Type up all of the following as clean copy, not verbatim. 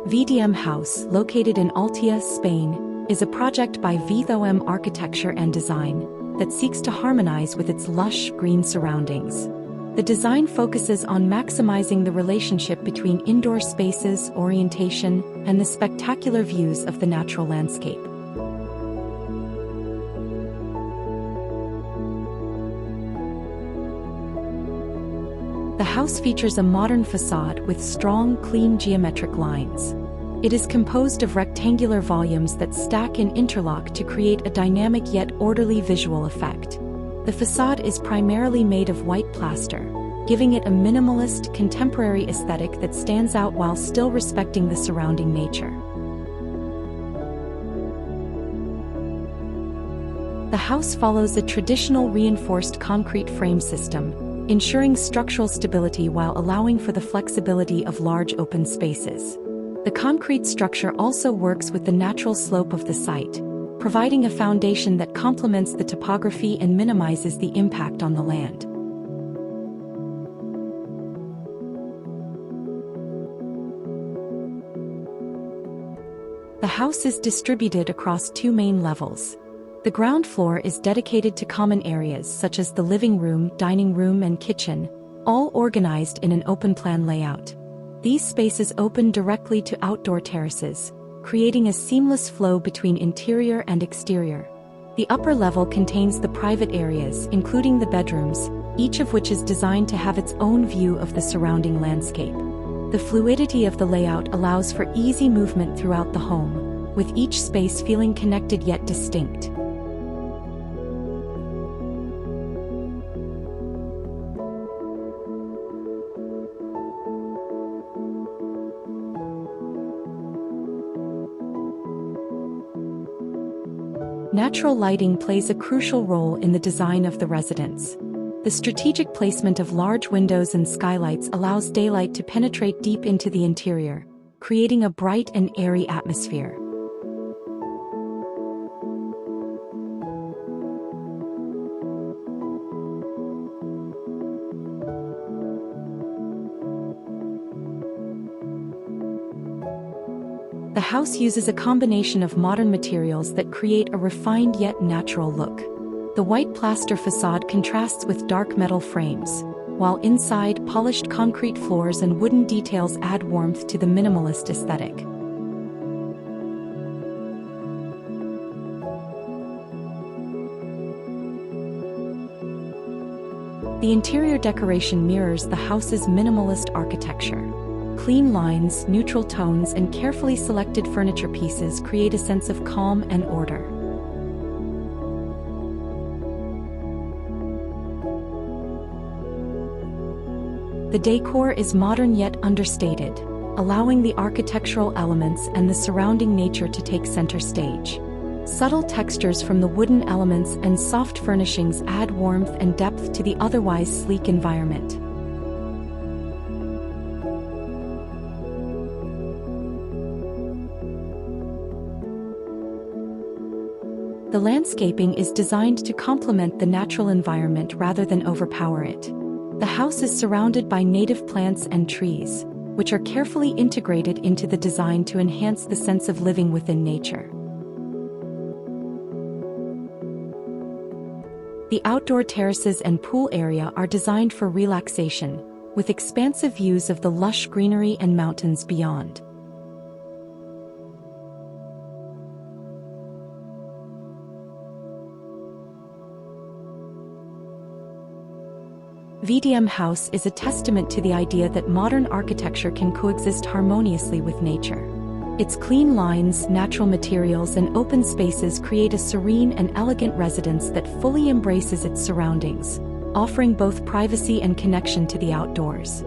VDM House, located in Altea, Spain, is a project by V.OM Architecture and Design that seeks to harmonize with its lush, green surroundings. The design focuses on maximizing the relationship between indoor spaces, orientation, and the spectacular views of the natural landscape. The house features a modern facade with strong, clean geometric lines. It is composed of rectangular volumes that stack and interlock to create a dynamic yet orderly visual effect. The facade is primarily made of white plaster, giving it a minimalist, contemporary aesthetic that stands out while still respecting the surrounding nature. The house follows a traditional reinforced concrete frame system, ensuring structural stability while allowing for the flexibility of large open spaces. The concrete structure also works with the natural slope of the site, providing a foundation that complements the topography and minimizes the impact on the land. The house is distributed across two main levels. The ground floor is dedicated to common areas such as the living room, dining room, and kitchen, all organized in an open-plan layout. These spaces open directly to outdoor terraces, creating a seamless flow between interior and exterior. The upper level contains the private areas, including the bedrooms, each of which is designed to have its own view of the surrounding landscape. The fluidity of the layout allows for easy movement throughout the home, with each space feeling connected yet distinct. Natural lighting plays a crucial role in the design of the residence. The strategic placement of large windows and skylights allows daylight to penetrate deep into the interior, creating a bright and airy atmosphere. The house uses a combination of modern materials that create a refined yet natural look. The white plaster facade contrasts with dark metal frames, while inside, polished concrete floors and wooden details add warmth to the minimalist aesthetic. The interior decoration mirrors the house's minimalist architecture. Clean lines, neutral tones, and carefully selected furniture pieces create a sense of calm and order. The decor is modern yet understated, allowing the architectural elements and the surrounding nature to take center stage. Subtle textures from the wooden elements and soft furnishings add warmth and depth to the otherwise sleek environment. The landscaping is designed to complement the natural environment rather than overpower it. The house is surrounded by native plants and trees, which are carefully integrated into the design to enhance the sense of living within nature. The outdoor terraces and pool area are designed for relaxation, with expansive views of the lush greenery and mountains beyond. VDM House is a testament to the idea that modern architecture can coexist harmoniously with nature. Its clean lines, natural materials, and open spaces create a serene and elegant residence that fully embraces its surroundings, offering both privacy and connection to the outdoors.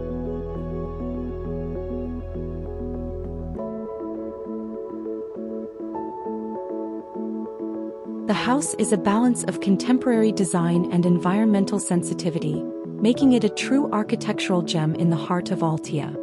The house is a balance of contemporary design and environmental sensitivity, making it a true architectural gem in the heart of Altea.